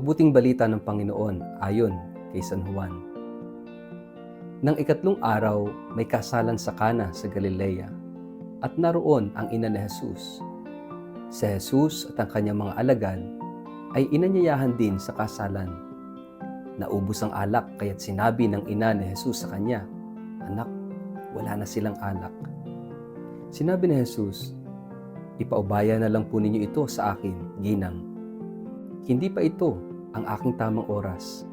Mabuting balita ng Panginoon ayon kay San Juan. Nang ikatlong araw, may kasalan sa Cana sa Galilea, at naroon ang ina ni Jesus. Si Jesus at ang kanyang mga alagad ay inanyayahan din sa kasalan. Naubos ang alak, kaya't sinabi ng ina ni Jesus sa kanya, "Anak, wala na silang alak." Sinabi ni Jesus, "Ipaubaya na lang po ninyo ito sa akin, ginang. Hindi pa ito ang aking tamang oras."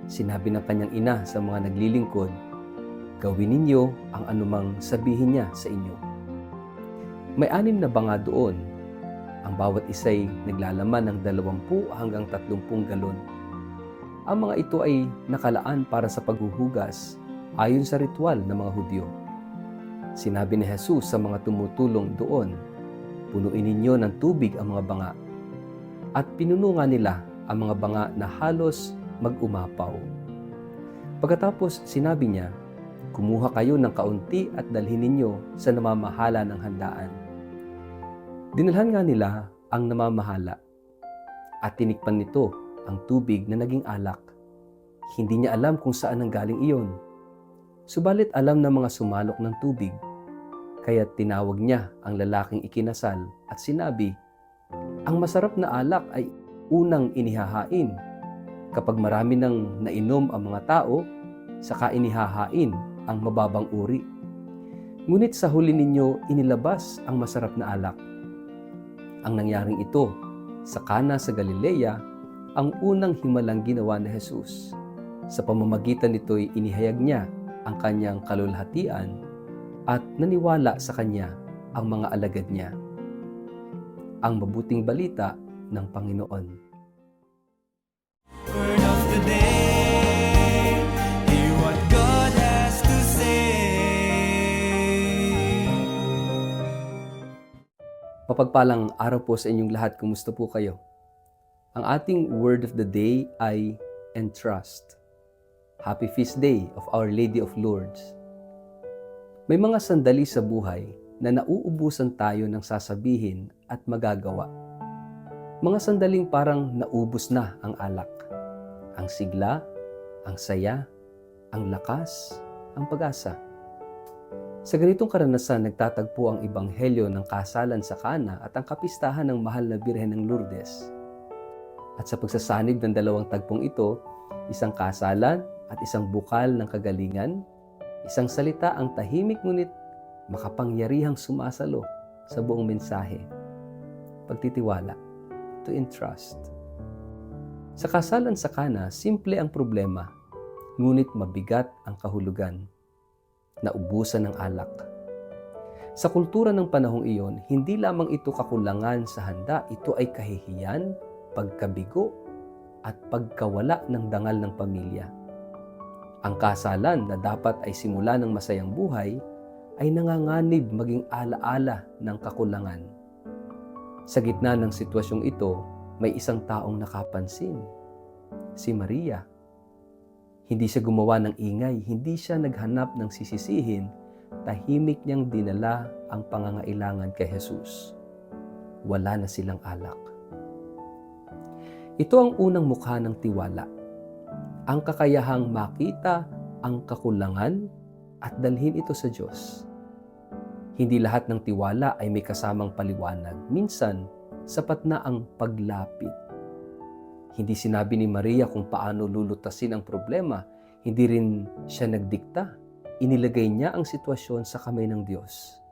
Sinabi ng kanyang ina sa mga naglilingkod, "Gawin ninyo ang anumang sabihin niya sa inyo." May 6 na banga doon. Ang bawat isa'y naglalaman ng 20 hanggang 30 galon. Ang mga ito ay nakalaan para sa paghuhugas ayon sa ritual ng mga Hudyo. Sinabi ni Jesus sa mga tumutulong doon, "Punuin ninyo ng tubig ang mga banga." At pinuno nga nila ang mga banga na halos mag-umapaw. Pagkatapos sinabi niya, "Kumuha kayo ng kaunti at dalhin ninyo sa namamahala ng handaan." Dinalhan nga nila ang namamahala at tinikpan nito ang tubig na naging alak. Hindi niya alam kung saan nanggaling iyon. Subalit alam ng mga sumalok ng tubig, kaya tinawag niya ang lalaking ikinasal at sinabi, "Ang masarap na alak ay unang inihahain. Kapag marami nang nainom ang mga tao, saka inihahain ang mababang uri. Ngunit sa huli ninyo inilabas ang masarap na alak." Ang nangyaring ito sa Cana sa Galilea, ang unang himalang ginawa ni Jesus. Sa pamamagitan nito'y inihayag niya ang kanyang kalulhatian at naniwala sa kanya ang mga alagad niya. Ang mabuting balita ng Panginoon. Word of the day, hear what God has to say. Mapagpalang araw po sa inyong lahat. Kumusta po kayo? Ang ating word of the day ay entrust. Happy Feast Day of Our Lady of Lourdes. May mga sandali sa buhay na nauubusan tayo ng sasabihin at magagawa. Mga sandaling parang naubos na ang alak, ang sigla, ang saya, ang lakas, ang pag-asa. Sa ganitong karanasan, nagtatagpo ang ebanghelyo ng kasalan sa Cana at ang kapistahan ng mahal na Birhen ng Lourdes. At sa pagsasanib ng dalawang tagpong ito, isang kasalan at isang bukal ng kagalingan, isang salita ang tahimik ngunit makapangyarihang sumasalo sa buong mensahe. Pagtitiwala, to entrust. Sa kasalan sa Cana, simple ang problema, ngunit mabigat ang kahulugan. Naubusan ng alak. Sa kultura ng panahong iyon, hindi lamang ito kakulangan sa handa, ito ay kahihiyan, pagkabigo, at pagkawala ng dangal ng pamilya. Ang kasalan na dapat ay simula ng masayang buhay ay nanganganib maging alaala ng kakulangan. Sa gitna ng sitwasyong ito, may isang taong nakapansin, si Maria. Hindi siya gumawa ng ingay, hindi siya naghanap ng sisisihin, tahimik niyang dinala ang pangangailangan kay Jesus. Wala na silang alak. Ito ang unang mukha ng tiwala. Ang kakayahang makita ang kakulangan at dalhin ito sa Diyos. Hindi lahat ng tiwala ay may kasamang paliwanag. Minsan, sapat na ang paglapit. Hindi sinabi ni Maria kung paano lulutasin ang problema. Hindi rin siya nagdikta. Inilagay niya ang sitwasyon sa kamay ng Diyos.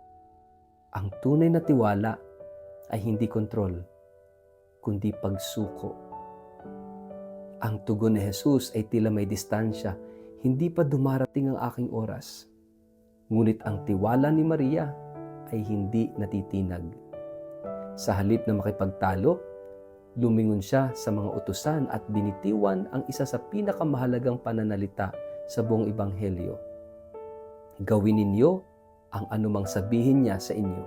Ang tunay na tiwala ay hindi kontrol, kundi pagsuko. Ang tugon ni Jesus ay tila may distansya. Hindi pa dumarating ang aking oras. Ngunit ang tiwala ni Maria ay hindi natitinag. Sa halip na makipagtalo, lumingon siya sa mga utusan at binitiwan ang isa sa pinakamahalagang pananalita sa buong ebanghelyo. Gawin ninyo ang anumang sabihin niya sa inyo.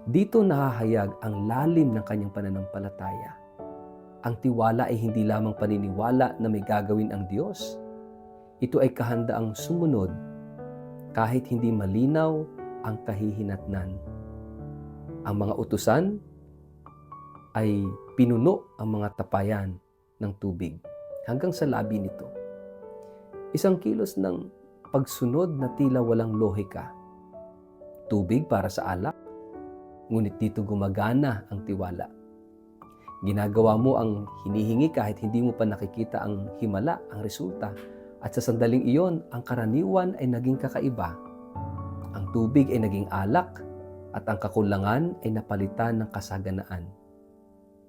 Dito nahahayag ang lalim ng kanyang pananampalataya. Ang tiwala ay hindi lamang paniniwala na may gagawin ang Diyos. Ito ay kahandaang sumunod kahit hindi malinaw ang kahihinatnan. Ang mga utusan ay pinuno ang mga tapayan ng tubig hanggang sa labi nito. Isang kilos ng pagsunod na tila walang lohika. Tubig para sa alak, ngunit dito gumagana ang tiwala. Ginagawa mo ang hinihingi kahit hindi mo pa nakikita ang himala, ang resulta. At sa sandaling iyon, ang karaniwan ay naging kakaiba. Ang tubig ay naging alak at ang kakulangan ay napalitan ng kasaganaan.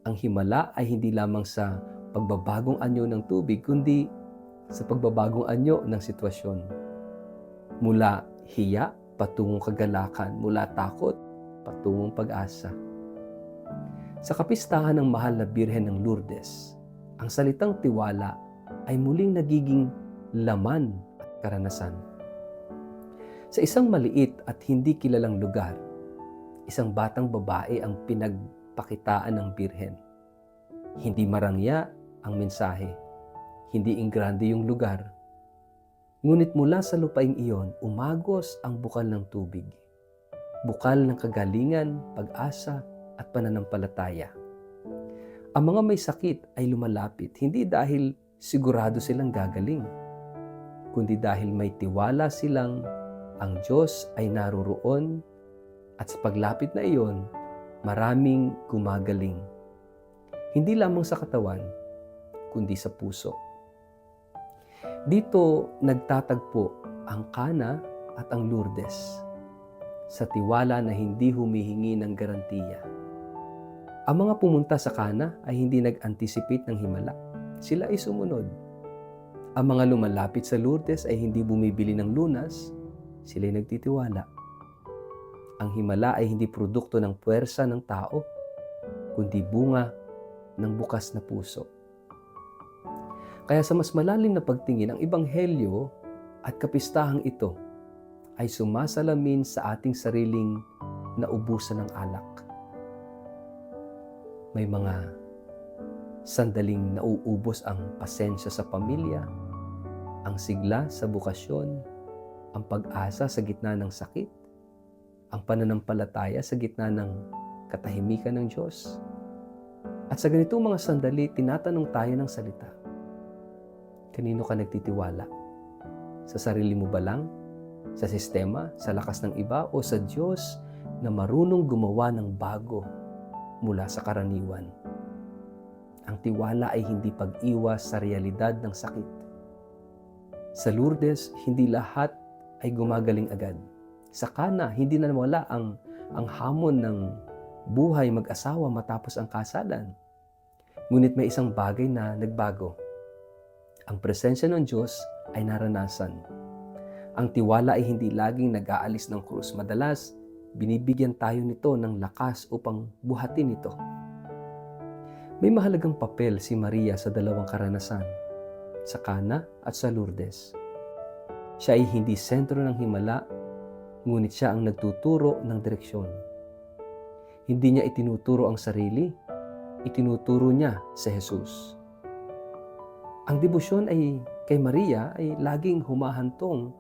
Ang himala ay hindi lamang sa pagbabagong anyo ng tubig, kundi sa pagbabagong anyo ng sitwasyon. Mula hiya patungong kagalakan, mula takot patungong pag-asa. Sa kapistahan ng mahal na Birhen ng Lourdes, ang salitang tiwala ay muling nagiging laman at karanasan. Sa isang maliit at hindi kilalang lugar, isang batang babae ang pinagpakitaan ng Birhen. Hindi marangya ang mensahe, hindi ingrande yung lugar. Ngunit mula sa lupaing iyon, umagos ang bukal ng tubig. Bukal ng kagalingan, pag-asa, at pananampalataya. Ang mga may sakit ay lumalapit, hindi dahil sigurado silang gagaling, kundi dahil may tiwala silang ang Diyos ay naroroon at sa paglapit na iyon, maraming gumagaling. Hindi lamang sa katawan, kundi sa puso. Dito nagtatagpo ang Cana at ang Lourdes sa tiwala na hindi humihingi ng garantiya. Ang mga pumunta sa Cana ay hindi nag-anticipate ng himala. Sila ay sumunod. Ang mga lumalapit sa Lourdes ay hindi bumibili ng lunas. Sila ay nagtitiwala. Ang himala ay hindi produkto ng puwersa ng tao, kundi bunga ng bukas na puso. Kaya sa mas malalim na pagtingin, ang Ebanghelyo at kapistahang ito ay sumasalamin sa ating sariling naubusan ng alak. May mga sandaling nauubos ang pasensya sa pamilya, ang sigla sa bukasyon, ang pag-asa sa gitna ng sakit, ang pananampalataya sa gitna ng katahimikan ng Diyos. At sa ganitong mga sandali, tinatanong tayo ng salita. Kanino ka nagtitiwala? Sa sarili mo ba lang? Sa sistema? Sa lakas ng iba? O sa Diyos na marunong gumawa ng bago mula sa karaniwan? Ang tiwala ay hindi pag-iwas sa realidad ng sakit. Sa Lourdes, hindi lahat ay gumagaling agad. Sa Cana, hindi na nawala ang hamon ng buhay mag-asawa matapos ang kasalan. Ngunit may isang bagay na nagbago. Ang presensya ng Diyos ay naranasan. Ang tiwala ay hindi laging nag-aalis ng krus. Madalas, binibigyan tayo nito ng lakas upang buhatin ito. May mahalagang papel si Maria sa dalawang karanasan, sa Cana at sa Lourdes. Siya ay hindi sentro ng himala, ngunit siya ang nagtuturo ng direksyon. Hindi niya itinuturo ang sarili, itinuturo niya si Jesus. Ang debosyon ay kay Maria ay laging humahantong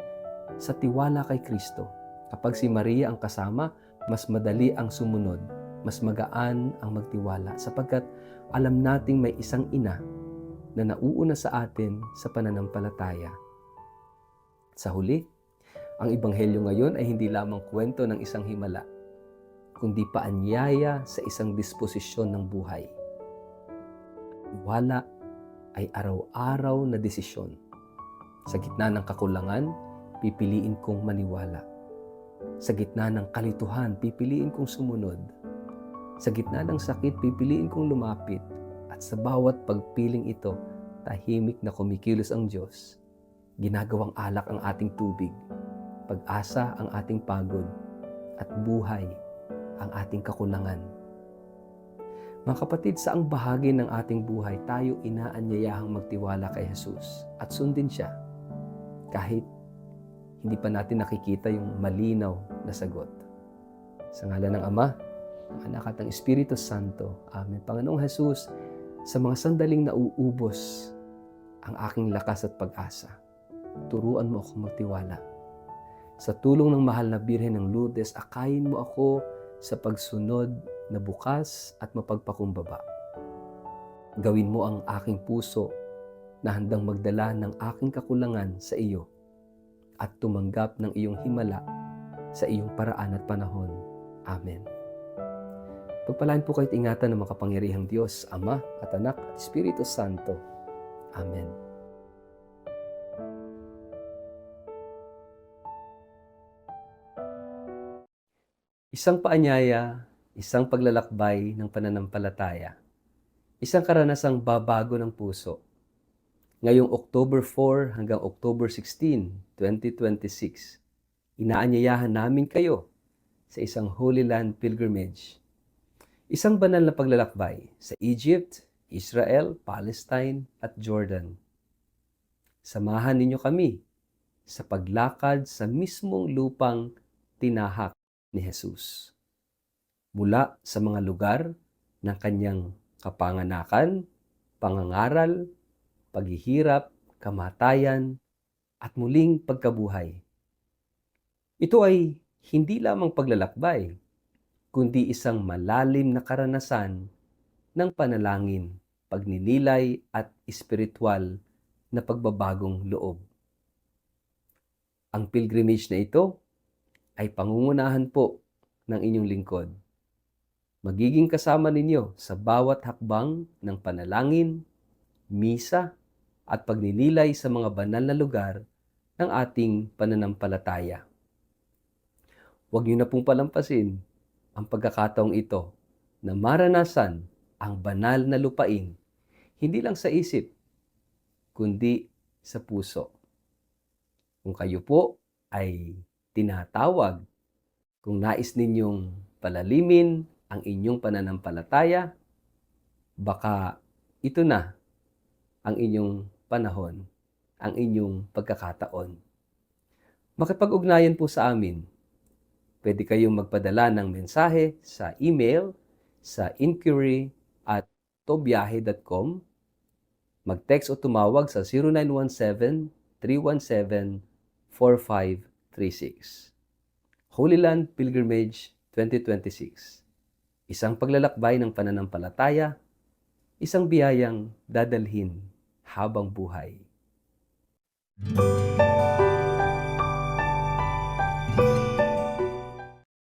sa tiwala kay Kristo. Kapag si Maria ang kasama, mas madali ang sumunod, mas magaan ang magtiwala sapagkat alam nating may isang ina na nauuna sa atin sa pananampalataya. Sa huli, ang Ebanghelyo ngayon ay hindi lamang kwento ng isang himala, kundi paanyaya sa isang disposisyon ng buhay. Tiwala ay araw-araw na desisyon. Sa gitna ng kakulangan, pipiliin kong maniwala. Sa gitna ng kalituhan, pipiliin kong sumunod. Sa gitna ng sakit, pipiliin kong lumapit. At sa bawat pagpiling ito, tahimik na kumikilos ang Diyos. Ginagawang alak ang ating tubig, pag-asa ang ating pagod, at buhay ang ating kakulangan. Mga kapatid, saang bahagi ng ating buhay tayo inaanyayahang magtiwala kay Jesus at sundin siya kahit hindi pa natin nakikita yung malinaw na sagot. Sa ngalan ng Ama, ng Anak at ng Espiritu Santo. Amen. Panginoong Jesus, sa mga sandaling nauubos ang aking lakas at pag-asa, turuan mo ako magtiwala. Sa tulong ng mahal na Birhen ng Lourdes, akayin mo ako sa pagsunod na bukas at mapagpakumbaba. Gawin mo ang aking puso na handang magdala ng aking kakulangan sa iyo at tumanggap ng iyong himala sa iyong paraan at panahon. Amen. Pagpalain po kayo't ingatan ng makapangyarihang Diyos, Ama at Anak at Espiritu Santo. Amen. Isang paanyaya, isang paglalakbay ng pananampalataya, isang karanasang babago ng puso. Ngayong October 4 hanggang October 16, 2026, inaanyayahan namin kayo sa isang Holy Land Pilgrimage. Isang banal na paglalakbay sa Egypt, Israel, Palestine at Jordan. Samahan ninyo kami sa paglakad sa mismong lupang tinahak ni Jesus. Mula sa mga lugar ng kanyang kapanganakan, pangangaral, paghihirap, kamatayan, at muling pagkabuhay. Ito ay hindi lamang paglalakbay, kundi isang malalim na karanasan ng panalangin, pagninilay at espiritual na pagbabagong loob. Ang pilgrimage na ito ay pangungunahan po ng inyong lingkod. Magiging kasama ninyo sa bawat hakbang ng panalangin, misa, at pagninilay sa mga banal na lugar ng ating pananampalataya. Huwag niyo na pong palampasin ang pagkakataong ito na maranasan ang banal na lupain, hindi lang sa isip, kundi sa puso. Kung kayo po ay tinatawag, kung nais ninyong palalimin ang inyong pananampalataya, baka ito na ang inyong panahon, ang inyong pagkakataon. Makipag-ugnayan po sa amin. Pwede kayong magpadala ng mensahe sa email sa inquiry@tobiyahe.com, mag-text o tumawag sa 0917-317-4536. Holy Land Pilgrimage 2026. Isang paglalakbay ng pananampalataya, isang biyayang dadalhin habang buhay.